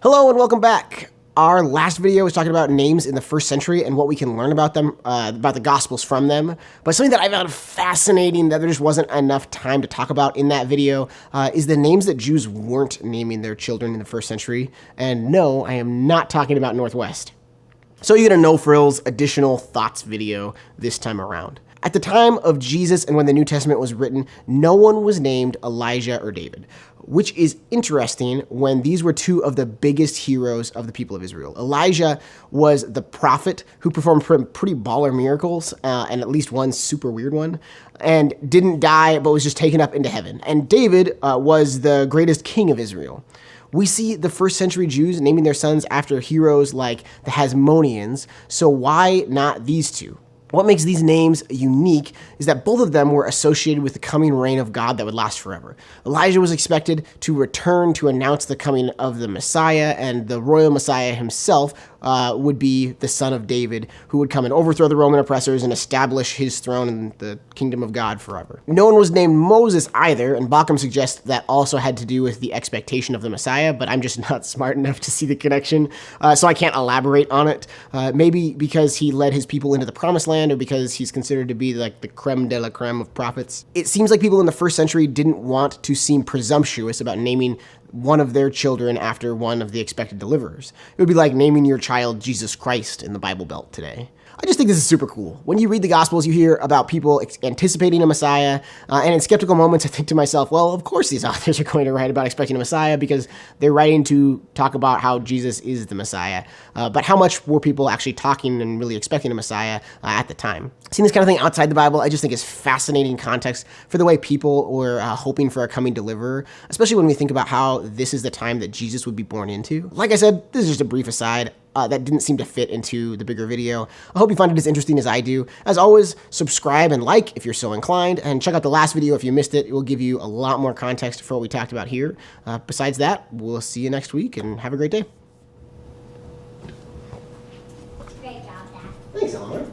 Hello and welcome back. Our last video was talking about names in the first century and what we can learn about them, about the Gospels from them. But something that I found fascinating that there just wasn't enough time to talk about in that video is the names that Jews weren't naming their children in the first century. And no, I am not talking about Northwest. So you get a no frills additional thoughts video this time around. At the time of Jesus and when the New Testament was written, no one was named Elijah or David, which is interesting when these were two of the biggest heroes of the people of Israel. Elijah was the prophet who performed pretty baller miracles, and at least one super weird one, and didn't die but was just taken up into heaven. And David was the greatest king of Israel. We see the first century Jews naming their sons after heroes like the Hasmoneans, so why not these two? What makes these names unique is that both of them were associated with the coming reign of God that would last forever. Elijah was expected to return to announce the coming of the Messiah, and the royal Messiah himself would be the son of David, who would come and overthrow the Roman oppressors and establish his throne in the kingdom of God forever. No one was named Moses either, and Bauckham suggests that also had to do with the expectation of the Messiah, but I'm just not smart enough to see the connection, so I can't elaborate on it. Maybe because he led his people into the promised land, or because he's considered to be like the creme de la creme of prophets. It seems like people in the first century didn't want to seem presumptuous about naming one of their children after one of the expected deliverers. It would be like naming your child Jesus Christ in the Bible Belt today. I just think this is super cool. When you read the Gospels, you hear about people anticipating a Messiah, and in skeptical moments, I think to myself, well, of course these authors are going to write about expecting a Messiah because they're writing to talk about how Jesus is the Messiah. But how much were people actually talking and really expecting a Messiah at the time? Seeing this kind of thing outside the Bible, I just think is fascinating context for the way people were hoping for a coming deliverer, especially when we think about how this is the time that Jesus would be born into. Like I said, this is just a brief aside. That didn't seem to fit into the bigger video. I hope you find it as interesting as I do. As always, subscribe and like if you're so inclined, and check out the last video if you missed it. It will give you a lot more context for what we talked about here. Besides that, we'll see you next week, and have a great day. Great job, Dad. Thanks, Eleanor.